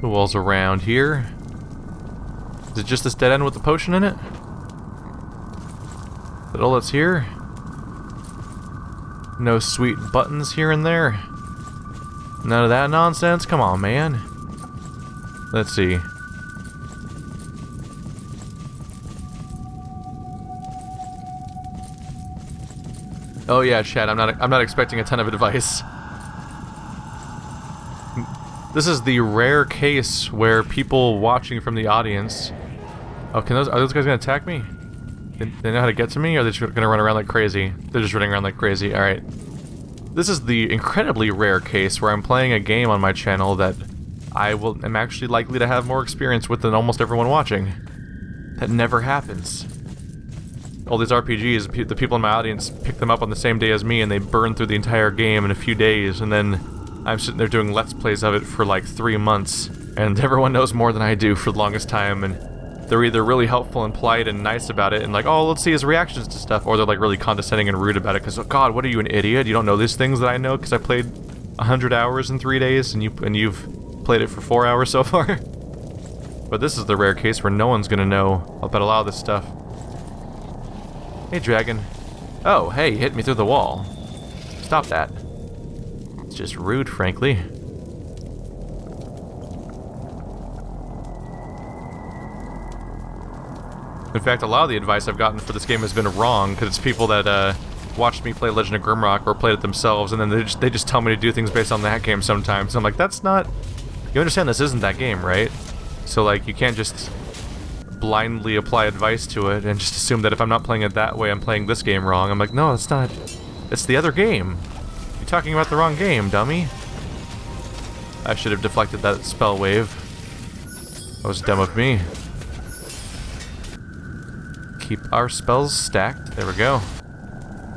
Who all's around here? Is it just this dead end with the potion in it? Is that all that's here? No sweet buttons here and there? None of that nonsense? Come on, man. Let's see. Oh yeah, chat, I'm not expecting a ton of advice. This is the rare case where people watching from the audience... Oh, are those guys gonna attack me? They know how to get to me, or are they just gonna run around like crazy? They're just running around like crazy, alright. This is the incredibly rare case where I'm playing a game on my channel that I am actually likely to have more experience with than almost everyone watching. That never happens. All these RPGs, the people in my audience pick them up on the same day as me and they burn through the entire game in a few days, and then I'm sitting there doing Let's Plays of it for like 3 months, and everyone knows more than I do for the longest time, and they're either really helpful and polite and nice about it and like, oh, let's see his reactions to stuff, or they're like really condescending and rude about it because, oh god, what are you, an idiot? You don't know these things that I know because I played 100 hours in 3 days and you've played it for 4 hours so far? But this is the rare case where no one's gonna know about a lot of this stuff. Hey, dragon. Oh, hey, you hit me through the wall. Stop that. It's just rude, frankly. In fact, a lot of the advice I've gotten for this game has been wrong, because it's people that watched me play Legend of Grimrock or played it themselves, and then they just tell me to do things based on that game sometimes. And I'm like, that's not... You understand this isn't that game, right? So, like, you can't just blindly apply advice to it and just assume that if I'm not playing it that way, I'm playing this game wrong. I'm like, no, it's not. It's the other game. You're talking about the wrong game, dummy. I should have deflected that spell wave. That was dumb of me. Keep our spells stacked. There we go.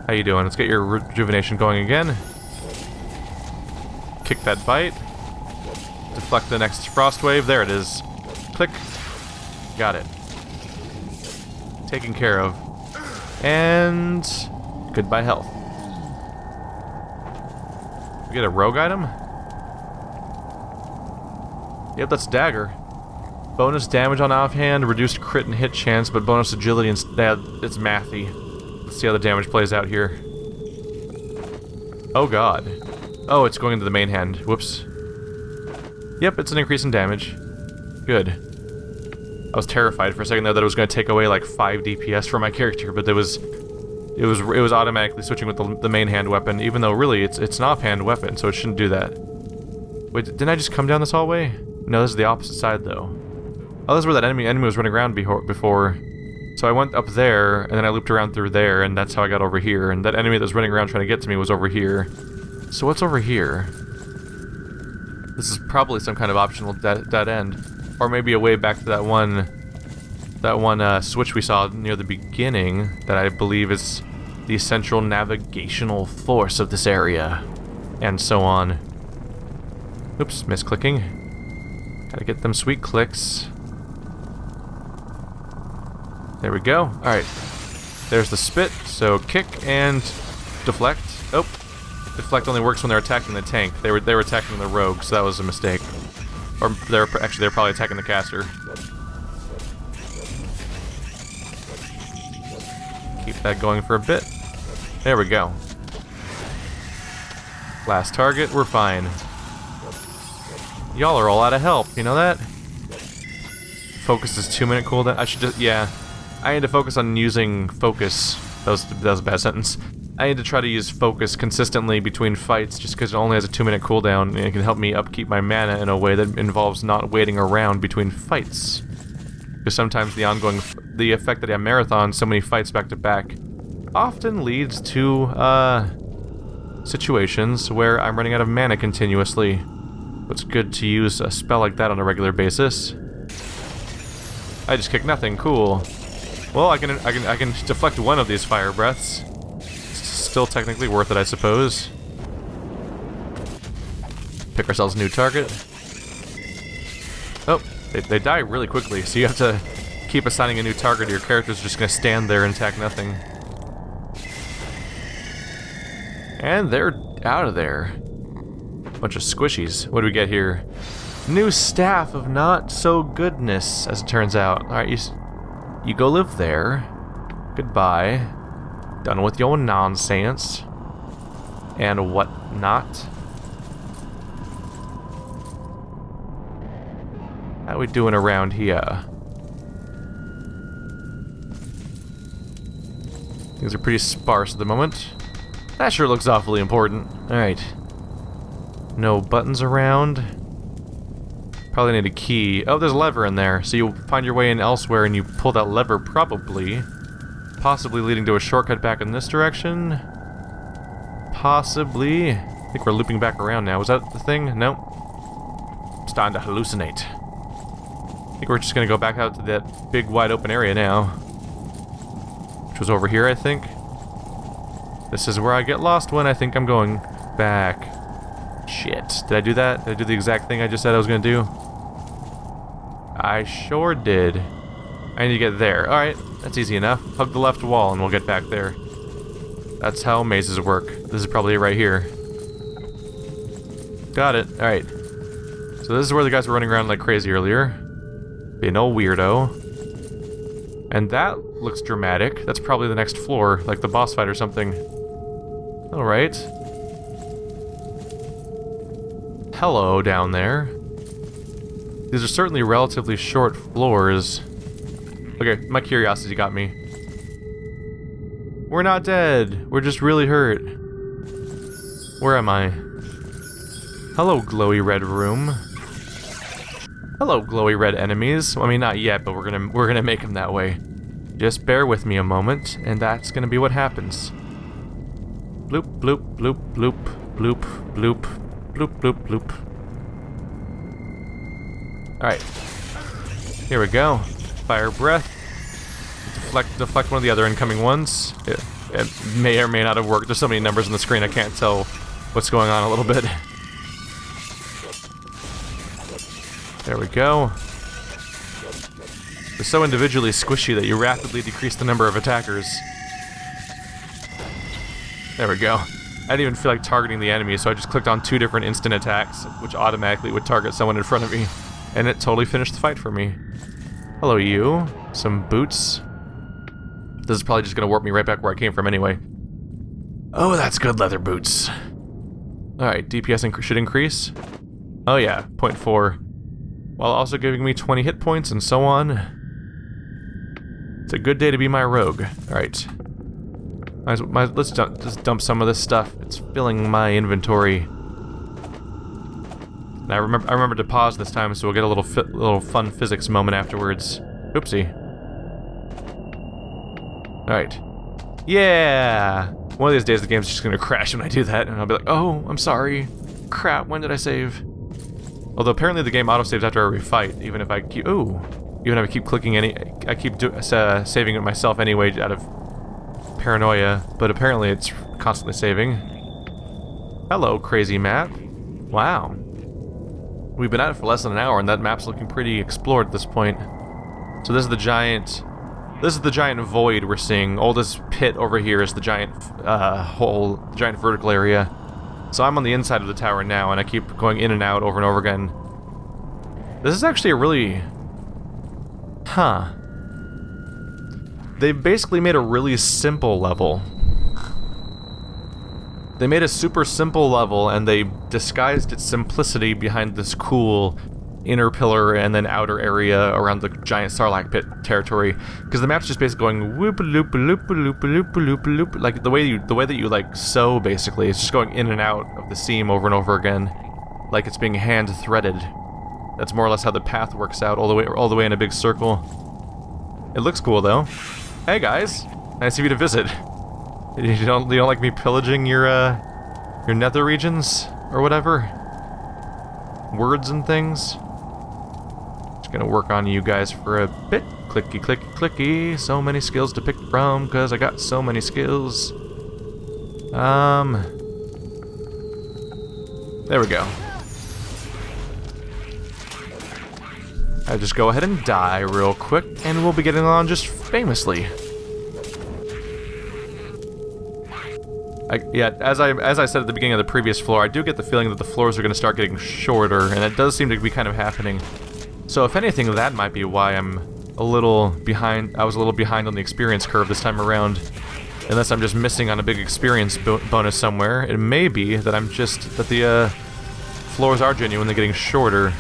How you doing? Let's get your rejuvenation going again. Kick that bite. Deflect the next frost wave. There it is. Click. Got it. Taken care of. And... goodbye health. We get a rogue item? Yep, that's dagger. Bonus damage on offhand, reduced crit and hit chance, but bonus agility and it's mathy. Let's see how the damage plays out here. Oh god. Oh, it's going into the main hand. Whoops. Yep, it's an increase in damage. Good. I was terrified for a second there that it was going to take away like 5 DPS from my character, but it was automatically switching with the main hand weapon, even though really it's an offhand weapon, so it shouldn't do that. Wait, didn't I just come down this hallway? No, this is the opposite side though. Oh, this is where that enemy was running around before. So I went up there, and then I looped around through there, and that's how I got over here. And that enemy that was running around trying to get to me was over here. So what's over here? This is probably some kind of optional dead end. Or maybe a way back to that one switch we saw near the beginning that I believe is the central navigational force of this area. And so on. Oops, misclicking. Gotta get them sweet clicks. There we go. Alright. There's the spit, so kick and deflect. Oh. Deflect only works when they're attacking the tank. They were attacking the rogue, so that was a mistake. Or they're probably attacking the caster. Keep that going for a bit. There we go. Last target, we're fine. Y'all are all out of help, you know that? Focus is 2-minute cooldown. I should just, yeah. I need to focus on using focus. That was a bad sentence. I need to try to use focus consistently between fights just because it only has a 2-minute cooldown and it can help me upkeep my mana in a way that involves not waiting around between fights. Because sometimes the effect that I marathon so many fights back to back often leads to, situations where I'm running out of mana continuously. It's good to use a spell like that on a regular basis. I just kicked nothing, cool. Well, I can deflect one of these fire breaths. It's still technically worth it, I suppose. Pick ourselves a new target. Oh, they die really quickly, so you have to keep assigning a new target or your character's just gonna stand there and attack nothing. And they're out of there. Bunch of squishies. What do we get here? New staff of not so goodness, as it turns out. Alright, you go live there. Goodbye. Done with your nonsense. And what not. How we doing around here? Things are pretty sparse at the moment. That sure looks awfully important. Alright. No buttons around. Probably need a key. Oh, there's a lever in there. So you find your way in elsewhere and you pull that lever, probably. Possibly leading to a shortcut back in this direction. Possibly. I think we're looping back around now. Was that the thing? No. I'm starting to hallucinate. I think we're just gonna go back out to that big wide open area now. Which was over here, I think. This is where I get lost when I think I'm going back. Shit. Did I do that? Did I do the exact thing I just said I was gonna do? I sure did. I need to get there. Alright, that's easy enough. Hug the left wall and we'll get back there. That's how mazes work. This is probably it right here. Got it. Alright. So this is where the guys were running around like crazy earlier. Being no weirdo. And that looks dramatic. That's probably the next floor, like the boss fight or something. Alright. Hello down there. These are certainly relatively short floors. Okay, my curiosity got me. We're not dead. We're just really hurt. Where am I? Hello, glowy red room. Hello, glowy red enemies. Well, I mean, not yet, but we're gonna make them that way. Just bear with me a moment, and that's gonna be what happens. Bloop, bloop, bloop, bloop, bloop, bloop, bloop, bloop, bloop. Alright. Here we go. Fire breath. Deflect one of the other incoming ones. It may or may not have worked. There's so many numbers on the screen I can't tell what's going on a little bit. There we go. They're so individually squishy that you rapidly decrease the number of attackers. There we go. I didn't even feel like targeting the enemy, so I just clicked on 2 different instant attacks, which automatically would target someone in front of me. And it totally finished the fight for me. Hello, you. Some boots. This is probably just gonna warp me right back where I came from anyway. Oh, that's good leather boots. Alright, DPS should increase. Oh yeah, 0.4. While also giving me 20 hit points and so on. It's a good day to be my rogue. Alright. Let's just dump some of this stuff. It's filling my inventory. And I remember to pause this time, so we'll get a little fun physics moment afterwards. Oopsie. Alright. Yeah! One of these days the game's just gonna crash when I do that, and I'll be like, oh, I'm sorry. Crap, when did I save? Although apparently the game autosaves after every fight, even if I keep... Ooh! Even if I keep clicking I keep saving it myself anyway out of paranoia, but apparently it's constantly saving. Hello, crazy map. Wow. We've been at it for less than an hour, and that map's looking pretty explored at this point. So this is the giant void we're seeing. All this pit over here is the giant hole, the giant vertical area. So I'm on the inside of the tower now, and I keep going in and out over and over again. This is actually a really... Huh. They basically made a really simple level. They made a super simple level, and they disguised its simplicity behind this cool inner pillar and then outer area around the giant Sarlacc pit territory. Because the map's just basically going whoop loop loop loop loop loop loop, like the way that you like sew. Basically, it's just going in and out of the seam over and over again, like it's being hand threaded. That's more or less how the path works out, all the way in a big circle. It looks cool though. Hey guys, nice of you to visit. You don't like me pillaging your nether regions or whatever? Words and things. Just gonna work on you guys for a bit. Clicky, clicky, clicky. So many skills to pick from, cause I got so many skills. There we go. I'll just go ahead and die real quick, and we'll be getting on just famously. Yeah, as I said at the beginning of the previous floor, I do get the feeling that the floors are going to start getting shorter, and it does seem to be kind of happening. So if anything, that might be why I'm a little behind. I was a little behind on the experience curve this time around. Unless I'm just missing on a big experience bonus somewhere. It may be that the floors are genuinely getting shorter.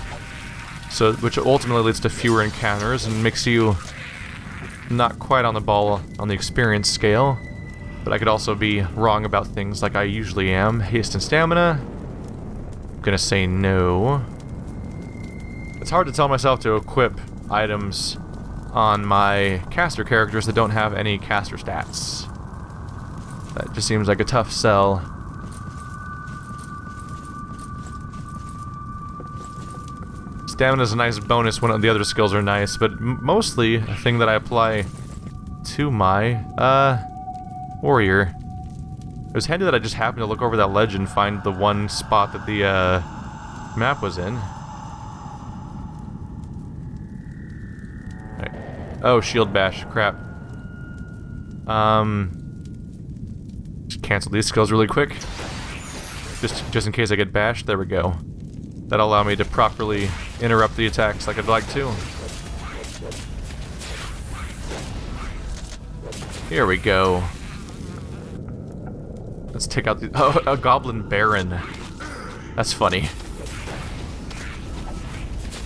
So, which ultimately leads to fewer encounters and makes you not quite on the ball on the experience scale. But I could also be wrong about things like I usually am. Haste and stamina. I'm gonna say no. It's hard to tell myself to equip items on my caster characters that don't have any caster stats. That just seems like a tough sell. Stamina's a nice bonus when the other skills are nice, but mostly a thing that I apply to my, warrior. It was handy that I just happened to look over that ledge and find the one spot that the, map was in. Right. Oh, shield bash. Crap. Just cancel these skills really quick. Just in case I get bashed. There we go. That'll allow me to properly interrupt the attacks like I'd like to. Here we go. Let's take out the... Oh, a goblin baron. That's funny.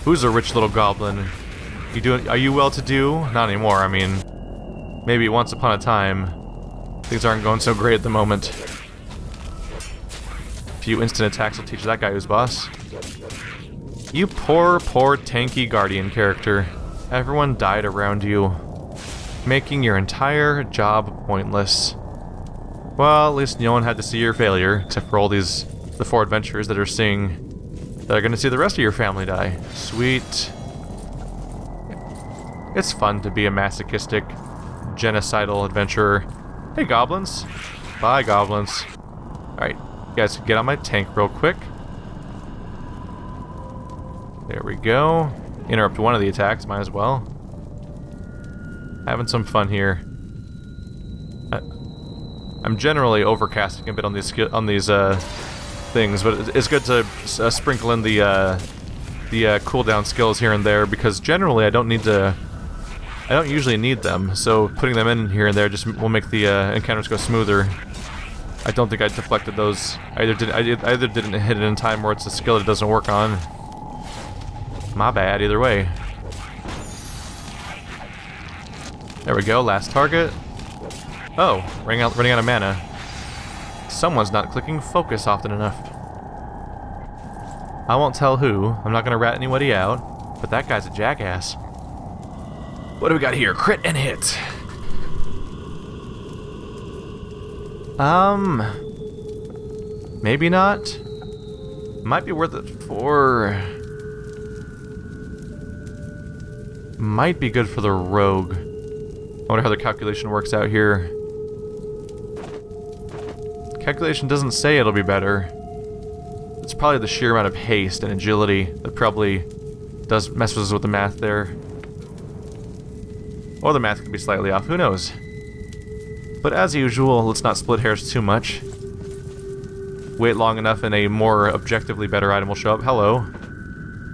Who's a rich little goblin? Are you well-to-do? Not anymore, I mean... Maybe once upon a time. Things aren't going so great at the moment. A few instant attacks will teach that guy who's boss. You poor, poor tanky guardian character. Everyone died around you, making your entire job pointless. Well, at least no one had to see your failure, except for all the 4 adventurers that are gonna see the rest of your family die. Sweet. It's fun to be a masochistic, genocidal adventurer. Hey, goblins. Bye, goblins. Alright, you guys get on my tank real quick. There we go. Interrupt one of the attacks, might as well. Having some fun here. I'm generally overcasting a bit on these things, but it's good to sprinkle in the cooldown skills here and there, because generally I don't usually need them. So putting them in here and there just will make the encounters go smoother. I don't think I deflected those. I either didn't hit it in time, or it's a skill it doesn't work on. My bad, either way. There we go, last target. Oh, running out of mana. Someone's not clicking focus often enough. I won't tell who. I'm not gonna rat anybody out, but that guy's a jackass. What do we got here? Crit and hit. Maybe not. Might be worth it for... Might be good for the rogue. I wonder how the calculation works out here. Calculation doesn't say it'll be better. It's probably the sheer amount of haste and agility that probably messes with the math there. Or the math could be slightly off, who knows? But as usual, let's not split hairs too much. Wait long enough and a more objectively better item will show up. Hello.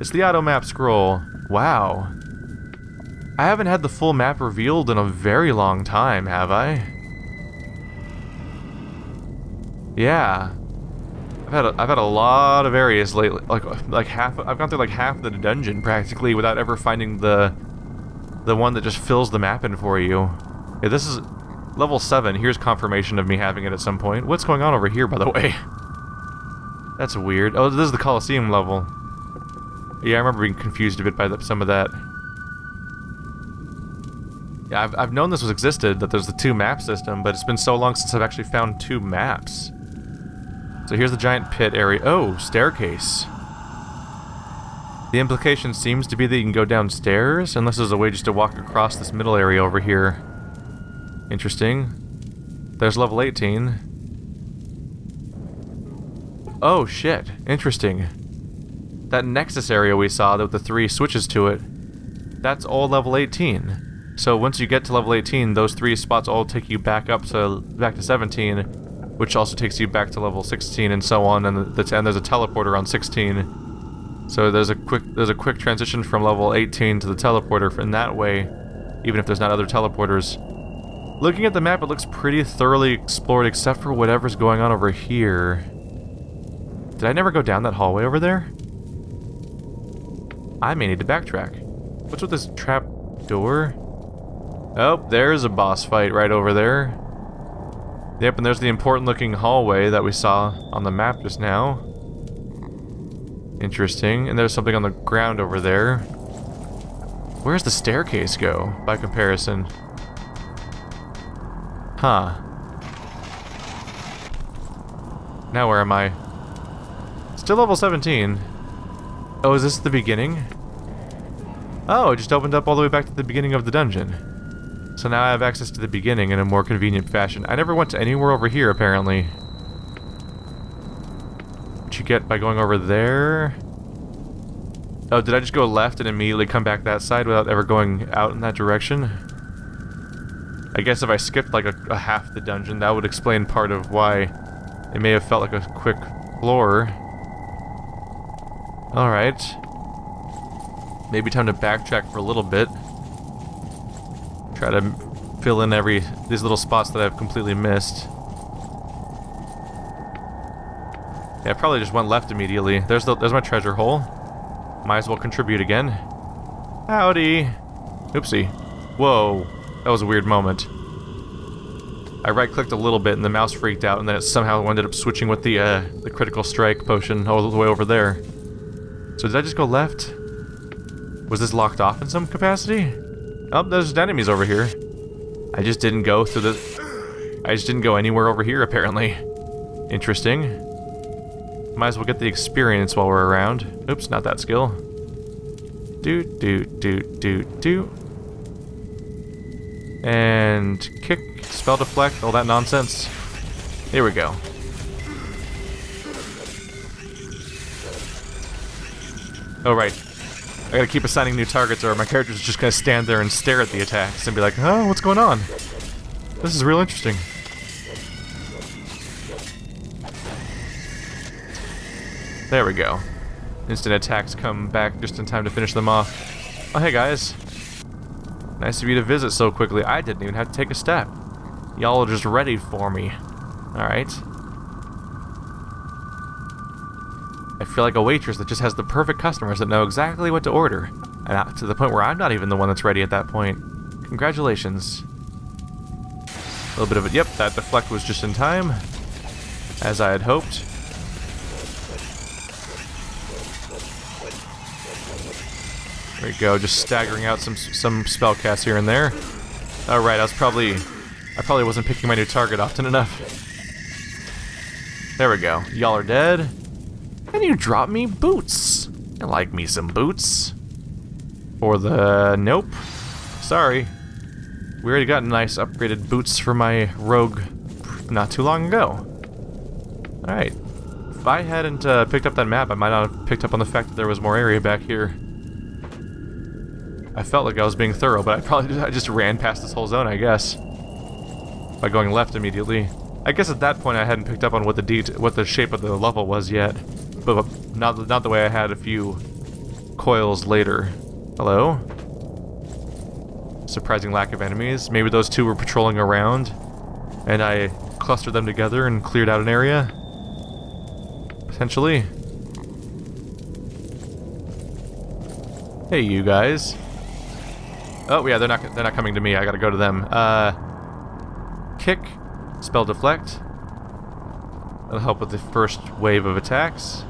It's the auto map scroll. Wow. I haven't had the full map revealed in a very long time, have I? Yeah. I've had a lot of areas lately, like half. I've gone through like half the dungeon practically without ever finding the one that just fills the map in for you. Yeah, this is level 7. Here's confirmation of me having it at some point. What's going on over here, by the way? That's weird. Oh, this is the Colosseum level. Yeah, I remember being confused a bit by some of that. Yeah, I've known this was existed, that there's the 2 map system, but it's been so long since I've actually found 2 maps. So here's the giant pit area. Oh, staircase. The implication seems to be that you can go downstairs, unless there's a way just to walk across this middle area over here. Interesting. There's level 18. Oh, shit. Interesting. That Nexus area we saw with the 3 switches to it, that's all level 18. So once you get to level 18, those 3 spots all take you back to 17, which also takes you back to level 16 and so on, and there's a teleporter on 16. So there's a quick transition from level 18 to the teleporter in that way, even if there's not other teleporters. Looking at the map, it looks pretty thoroughly explored except for whatever's going on over here. Did I never go down that hallway over there? I may need to backtrack. What's with this trap door? Oh, there's a boss fight right over there. Yep, and there's the important looking hallway that we saw on the map just now. Interesting. And there's something on the ground over there. Where's the staircase go, by comparison? Huh. Now where am I? Still level 17. Oh, is this the beginning? Oh, it just opened up all the way back to the beginning of the dungeon. So now I have access to the beginning in a more convenient fashion. I never went to anywhere over here, apparently. What you get by going over there? Oh, did I just go left and immediately come back that side without ever going out in that direction? I guess if I skipped like a half the dungeon, that would explain part of why it may have felt like a quick floor. Alright. Maybe time to backtrack for a little bit. Try to fill in these little spots that I've completely missed. Yeah, I probably just went left immediately. There's my treasure hole. Might as well contribute again. Howdy. Oopsie. Whoa. That was a weird moment. I right-clicked a little bit and the mouse freaked out, and then it somehow ended up switching with the critical strike potion all the way over there. So did I just go left? Was this locked off in some capacity? Oh, there's enemies over here. I just didn't go anywhere over here, apparently. Interesting. Might as well get the experience while we're around. Oops, not that skill. Do. And kick, spell deflect, all that nonsense. Here we go. Oh, right. I gotta keep assigning new targets or my character's just gonna stand there and stare at the attacks and be like, oh, what's going on? This is real interesting. There we go. Instant attacks come back just in time to finish them off. Oh, hey guys. Nice of you to visit so quickly. I didn't even have to take a step. Y'all are just ready for me. Alright. I feel like a waitress that just has the perfect customers that know exactly what to order. And to the point where I'm not even the one that's ready at that point. Congratulations. A little bit of it. Yep, that deflect was just in time. As I had hoped. There we go, just staggering out some spell casts here and there. Alright, I probably wasn't picking my new target often enough. There we go. Y'all are dead. And you dropped me boots. I like me some boots. For the... nope. Sorry. We already got nice upgraded boots for my rogue not too long ago. Alright. If I hadn't picked up that map, I might not have picked up on the fact that there was more area back here. I felt like I was being thorough, but I just ran past this whole zone, I guess. By going left immediately. I guess at that point I hadn't picked up on what the shape of the level was yet. But not the way I had a few coils later. Hello? Surprising lack of enemies. Maybe those two were patrolling around, and I clustered them together and cleared out an area? Potentially. Hey, you guys. Oh yeah, they're not coming to me. I gotta go to them. Kick, spell deflect. That'll help with the first wave of attacks.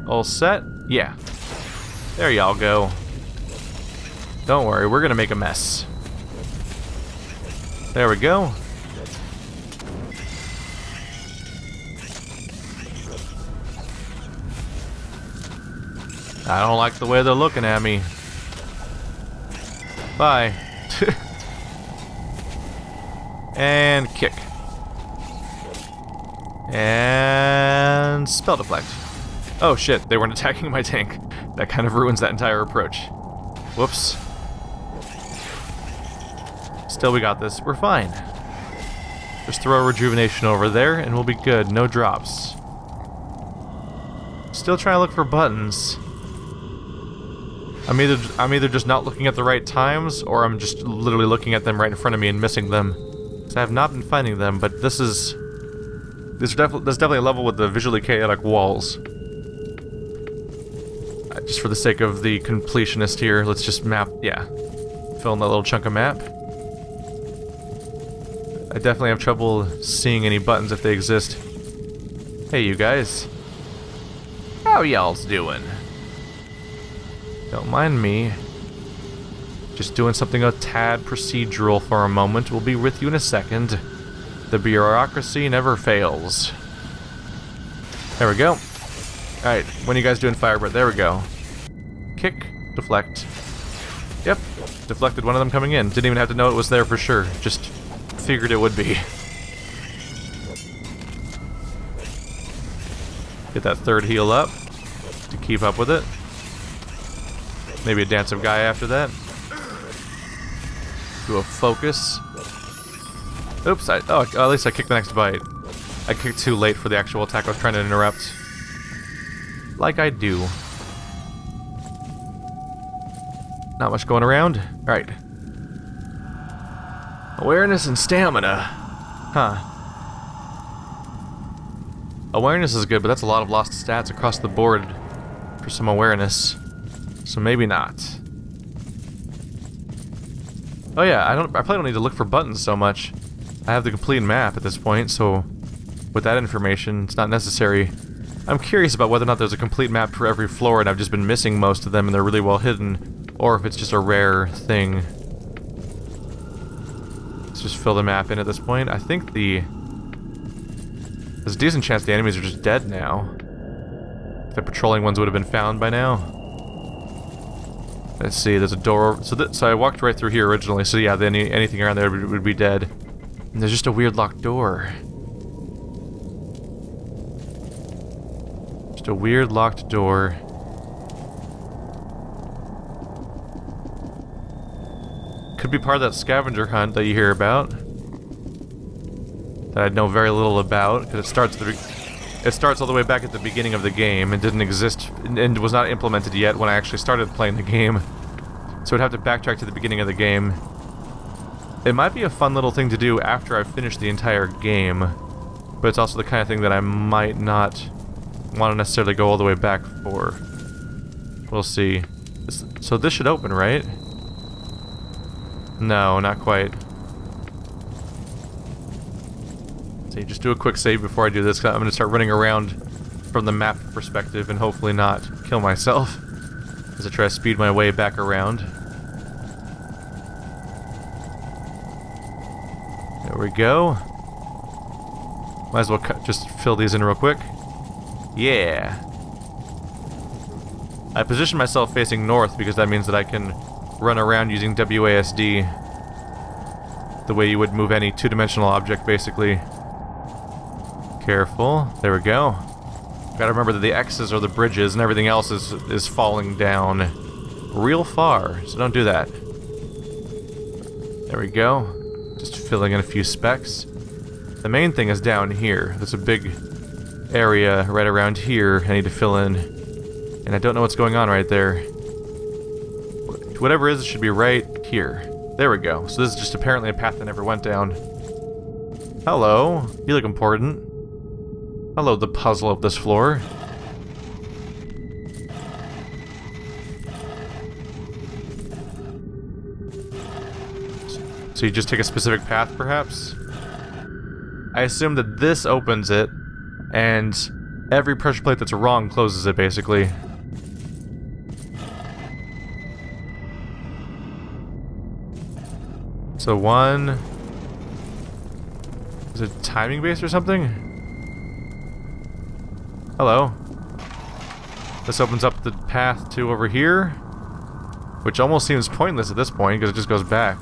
All set? Yeah. There y'all go. Don't worry, we're gonna make a mess. There we go. I don't like the way they're looking at me. Bye. And kick. And spell deflect. Oh shit, they weren't attacking my tank. That kind of ruins that entire approach. Whoops. Still, we got this. We're fine. Just throw rejuvenation over there, and we'll be good. No drops. Still trying to look for buttons. I'm either just not looking at the right times, or I'm just literally looking at them right in front of me and missing them. So I have not been finding them, but there's definitely a level with the visually chaotic walls. Just for the sake of the completionist here, let's just map, yeah. Fill in that little chunk of map. I definitely have trouble seeing any buttons if they exist. Hey, you guys. How y'all's doing? Don't mind me. Just doing something a tad procedural for a moment. We'll be with you in a second. The bureaucracy never fails. There we go. Alright, when are you guys doing firebird? There we go. Kick, deflect. Yep, deflected one of them coming in. Didn't even have to know it was there for sure. Just figured it would be. Get that third heal up to keep up with it. Maybe a dance of guy after that. Do a focus. Oops, oh, at least I kicked the next bite. I kicked too late for the actual attack I was trying to interrupt. Like I do. Not much going around. Alright. Awareness and stamina. Huh. Awareness is good, but that's a lot of lost stats across the board for some awareness. So maybe not. Oh yeah, I probably don't need to look for buttons so much. I have the complete map at this point, so with that information, it's not necessary. I'm curious about whether or not there's a complete map for every floor and I've just been missing most of them and they're really well hidden, or if it's just a rare thing. Let's just fill the map in at this point. I think there's a decent chance the enemies are just dead now. If the patrolling ones would have been found by now. Let's see, there's a door. So I walked right through here originally, so yeah, then anything around there would be dead. And there's just a weird locked door. Just a weird locked door. Could be part of that scavenger hunt that you hear about. That I know very little about, because it starts all the way back at the beginning of the game. It didn't exist and was not implemented yet when I actually started playing the game. So I'd have to backtrack to the beginning of the game. It might be a fun little thing to do after I've finished the entire game, but it's also the kind of thing that I might not want to necessarily go all the way back for. We'll see. So this should open, right? No, not quite. So you just do a quick save before I do this, 'cause I'm going to start running around from the map perspective and hopefully not kill myself as I try to speed my way back around. There we go. Might as well just fill these in real quick. Yeah. I position myself facing north because that means that I can run around using WASD the way you would move any two-dimensional object, basically. Careful. There we go. Gotta remember that the X's are the bridges and everything else is falling down real far, so don't do that. There we go. Just filling in a few specks. The main thing is down here. There's a big area right around here I need to fill in. And I don't know what's going on right there. Whatever it is, it should be right here. There we go. So this is just apparently a path that never went down. Hello. You look important. Hello, the puzzle of this floor. So you just take a specific path, perhaps? I assume that this opens it, and every pressure plate that's wrong closes it, basically. So one... Is it timing based or something? Hello. This opens up the path to over here, which almost seems pointless at this point because it just goes back.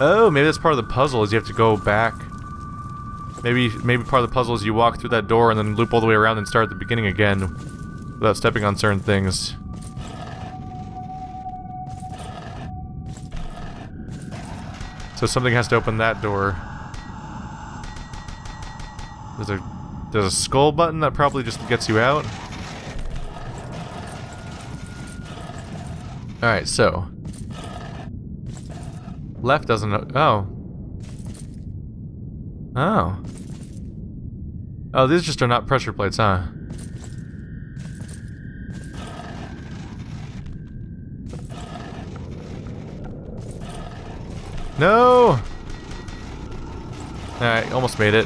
Oh, maybe that's part of the puzzle is you have to go back. Maybe part of the puzzle is you walk through that door and then loop all the way around and start at the beginning again without stepping on certain things. So something has to open that door. There's a skull button that probably just gets you out. Alright, so. Left doesn't... Oh. Oh. Oh, these just are not pressure plates, huh? No! Alright, almost made it.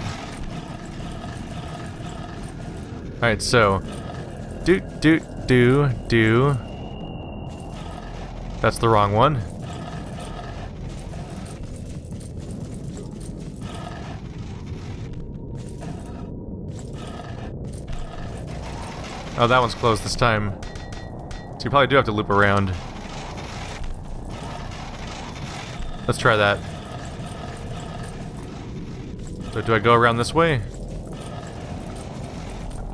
Alright, so. Do. That's the wrong one. Oh, that one's closed this time. So you probably do have to loop around. Let's try that. So do I go around this way?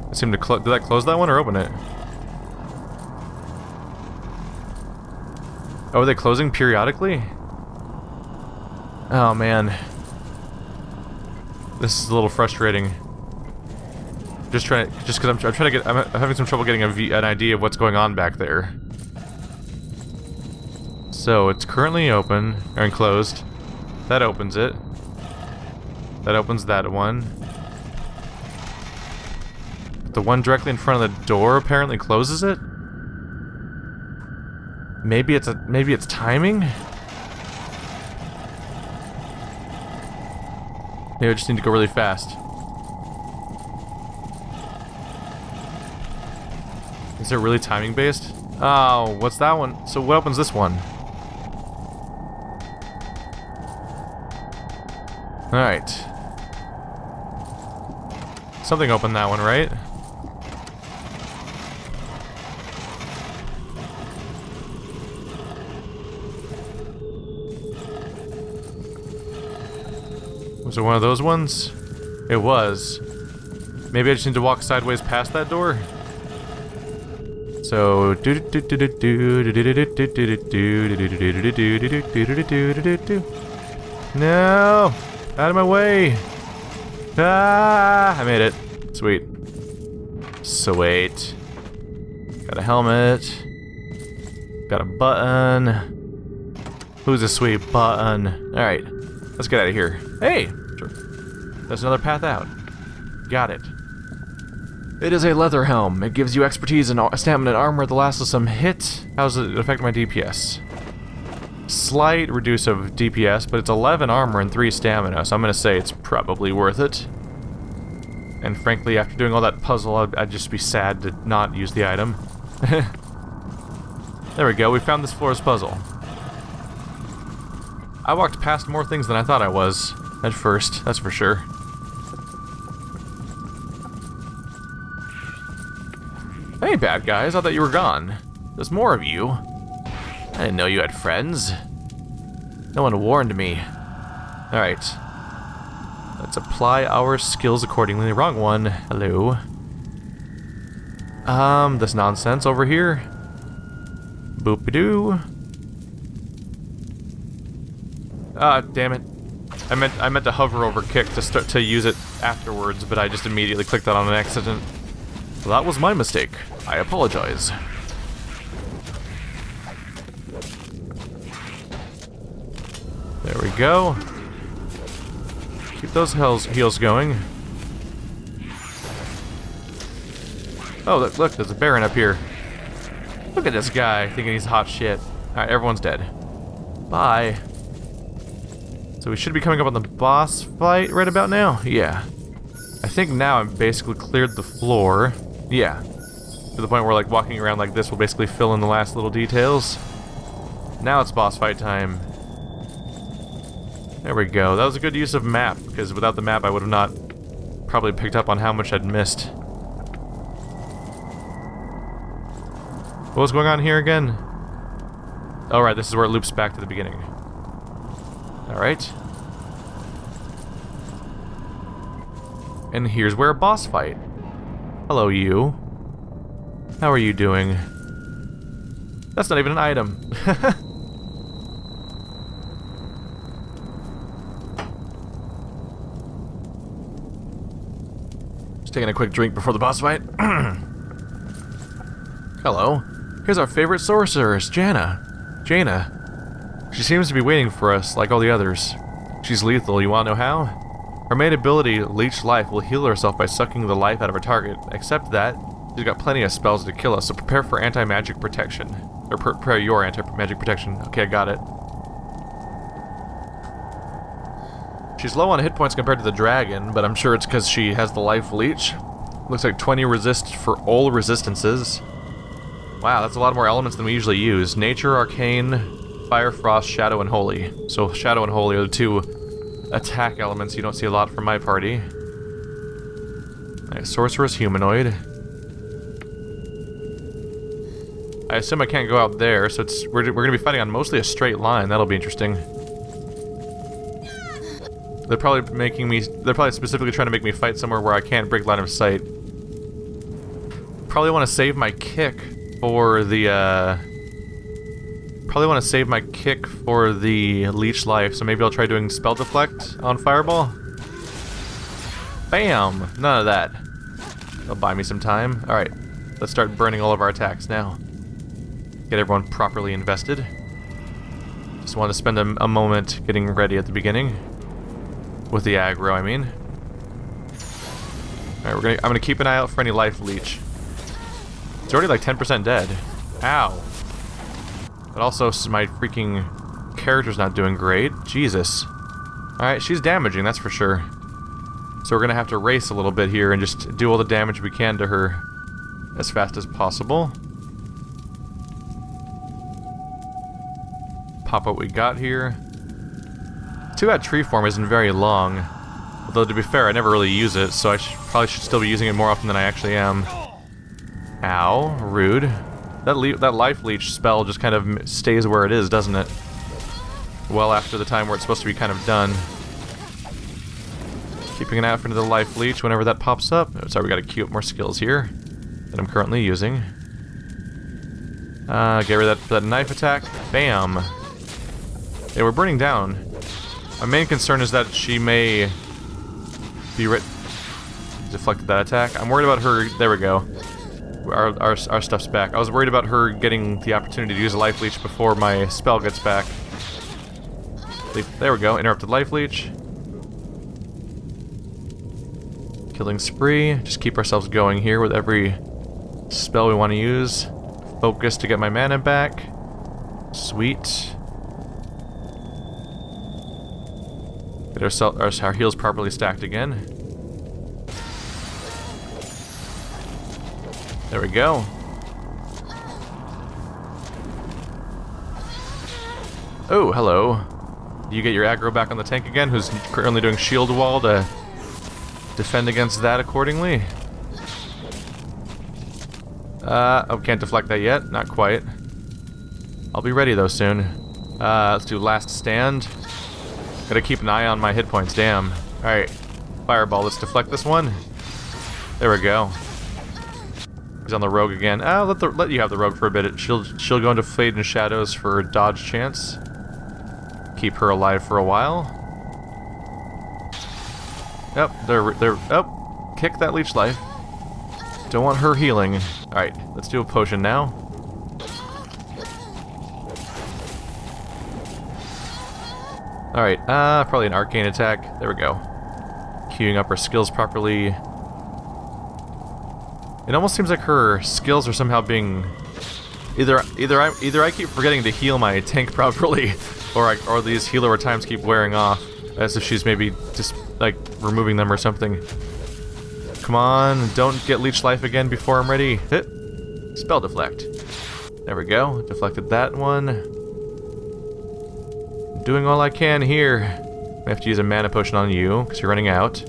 I seem to did that close that one or open it? Oh, are they closing periodically? Oh man. This is a little frustrating. Just because I'm trying to get, I'm having some trouble getting an idea of what's going on back there. So it's currently open and closed. That opens it. That opens that one. The one directly in front of the door apparently closes it. Maybe it's timing. Maybe I just need to go really fast. Is it really timing based? Oh, what's that one? So what opens this one? Alright. Something opened that one, right? Was it one of those ones? It was. Maybe I just need to walk sideways past that door? So no! Out of my way! Ah! I made it. Sweet. Sweet. Got a helmet. Got a button. Who's a sweet button? Alright. Let's get out of here. Hey! There's another path out. Got it. It is a leather helm. It gives you expertise and stamina and armor that lasts some hit. How does it affect my DPS? Slight reduce of DPS, but it's 11 armor and 3 stamina, so I'm gonna say it's probably worth it. And frankly, after doing all that puzzle, I'd just be sad to not use the item. There we go, we found this floor's puzzle. I walked past more things than I thought I was, at first, that's for sure. Hey, bad guys, I thought you were gone. There's more of you. I didn't know you had friends. No one warned me. Alright. Let's apply our skills accordingly. Wrong one. Hello. This nonsense over here. Boop-a-doo. Ah, damn it. I meant to hover over kick to use it afterwards, but I just immediately clicked that on an accident. Well, that was my mistake. I apologize. There we go. Keep those heals going. Oh, look, there's a Baron up here. Look at this guy thinking he's hot shit. Alright, everyone's dead. Bye. So we should be coming up on the boss fight right about now? Yeah. I think now I've basically cleared the floor. Yeah. To the point where like walking around like this will basically fill in the last little details. Now it's boss fight time. There we go. That was a good use of map, because without the map I would have not probably picked up on how much I'd missed. What was going on here again? Oh right, this is where it loops back to the beginning. Alright. And here's where a boss fight. Hello, you. How are you doing? That's not even an item. Just taking a quick drink before the boss fight. Hello. Here's our favorite sorceress, Jaina. She seems to be waiting for us, like all the others. She's lethal, you wanna know how? Her main ability, Leech Life, will heal herself by sucking the life out of her target. Except that, she's got plenty of spells to kill us, so prepare for anti-magic protection. Or prepare your anti-magic protection. Okay, I got it. She's low on hit points compared to the dragon, but I'm sure it's because she has the life leech. Looks like 20 resist for all resistances. Wow, that's a lot more elements than we usually use. Nature, Arcane, Fire, Frost, Shadow, and Holy. So Shadow and Holy are the two attack elements you don't see a lot from my party. Alright, Sorceress, Humanoid. I assume I can't go out there, so we're gonna be fighting on mostly a straight line. That'll be interesting. They're probably specifically trying to make me fight somewhere where I can't break line of sight. Probably want to save my kick for the leech life, so maybe I'll try doing spell deflect on fireball. Bam! None of that. That'll buy me some time. Alright, let's start burning all of our attacks now. Get everyone properly invested. Just want to spend a moment getting ready at the beginning. With the aggro, I mean. Alright, I'm gonna keep an eye out for any life leech. It's already like 10% dead. Ow. But also, my freaking character's not doing great. Jesus. Alright, she's damaging, that's for sure. So we're gonna have to race a little bit here and just do all the damage we can to her as fast as possible. Pop what we got here. Too bad tree form isn't very long. Although, to be fair, I never really use it, so I probably should still be using it more often than I actually am. Ow, rude. That life leech spell just kind of stays where it is, doesn't it? Well after the time where it's supposed to be kind of done. Keeping an eye out for the life leech whenever that pops up. Oh, sorry, we gotta queue up more skills here that I'm currently using. Get rid of that knife attack. Bam. Yeah, we're burning down. My main concern is that she may be deflected that attack. I'm worried about her. There we go. Our stuff's back. I was worried about her getting the opportunity to use a life leech before my spell gets back. There we go. Interrupted life leech. Killing spree. Just keep ourselves going here with every spell we want to use. Focus to get my mana back. Sweet. Get our heals properly stacked again. There we go. Oh, hello. Do you get your aggro back on the tank again, who's currently doing shield wall to defend against that accordingly? Oh, can't deflect that yet. Not quite. I'll be ready though soon. Let's do last stand. Gotta keep an eye on my hit points, damn. Alright, fireball, let's deflect this one. There we go. He's on the rogue again. Let you have the rogue for a bit. She'll go into Fade and Shadows for dodge chance. Keep her alive for a while. Yep, oh, kick that leech life. Don't want her healing. Alright, let's do a potion now. Alright, probably an arcane attack. There we go. Queuing up her skills properly. It almost seems like her skills are somehow being... Either I keep forgetting to heal my tank properly, or these heal over times keep wearing off, as if she's maybe just, like, removing them or something. Come on, don't get leech life again before I'm ready. Hit. Spell deflect. There we go. Deflected that one. Doing all I can here. I have to use a mana potion on you, because you're running out.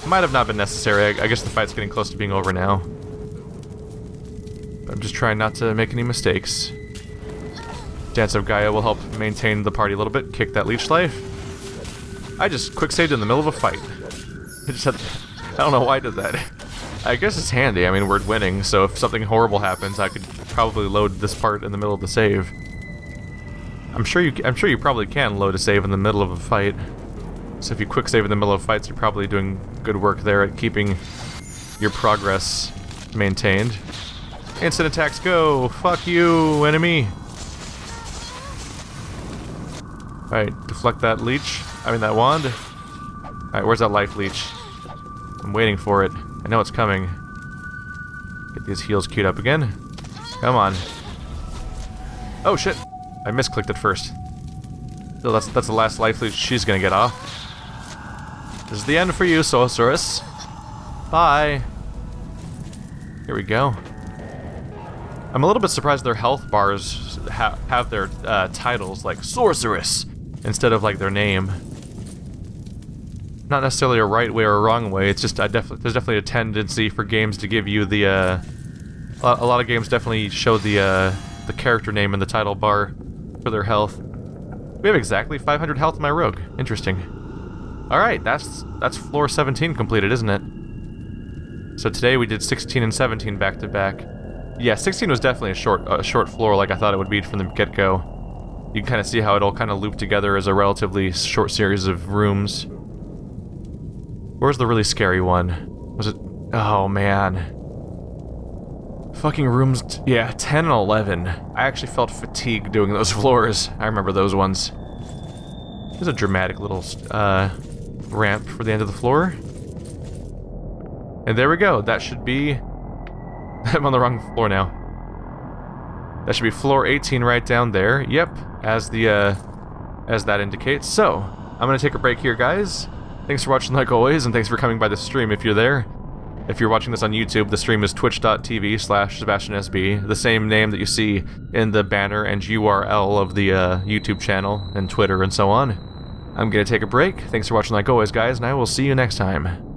Might have not been necessary. I guess the fight's getting close to being over now. But I'm just trying not to make any mistakes. Dance of Gaia will help maintain the party a little bit. Kick that leech life. I just quick saved in the middle of a fight. I don't know why I did that. I guess it's handy. I mean, we're winning, so if something horrible happens, I could probably load this part in the middle of the save. I'm sure you probably can load a save in the middle of a fight. So if you quick save in the middle of fights, you're probably doing good work there at keeping your progress maintained. Instant attacks go! Fuck you, enemy! Alright, deflect that leech. I mean that wand. Alright, where's that life leech? I'm waiting for it. I know it's coming. Get these heals queued up again. Come on. Oh shit! I misclicked it first. So that's the last life leech she's gonna get off. This is the end for you, Sorceress. Bye! Here we go. I'm a little bit surprised their health bars have their titles like Sorceress instead of like their name. Not necessarily a right way or a wrong way. It's just there's definitely a tendency for games to give you the a lot of games definitely show the character name in the title bar for their health. We have exactly 500 health in my rogue. Interesting. All right, that's floor 17 completed, isn't it? So today we did 16 and 17 back to back. Yeah, 16 was definitely a short floor like I thought it would be from the get-go. You can kind of see how it all kind of looped together as a relatively short series of rooms. Where's the really scary one? Was it... Oh, man. Fucking rooms... Yeah, 10 and 11. I actually felt fatigued doing those floors. I remember those ones. There's a dramatic little ramp for the end of the floor. And there we go. That should be... I'm on the wrong floor now. That should be floor 18 right down there. Yep, as that indicates. So, I'm gonna take a break here, guys. Thanks for watching like always, and thanks for coming by the stream if you're there. If you're watching this on YouTube, the stream is twitch.tv/SebastianSB, the same name that you see in the banner and URL of the YouTube channel and Twitter and so on. I'm gonna take a break. Thanks for watching like always, guys, and I will see you next time.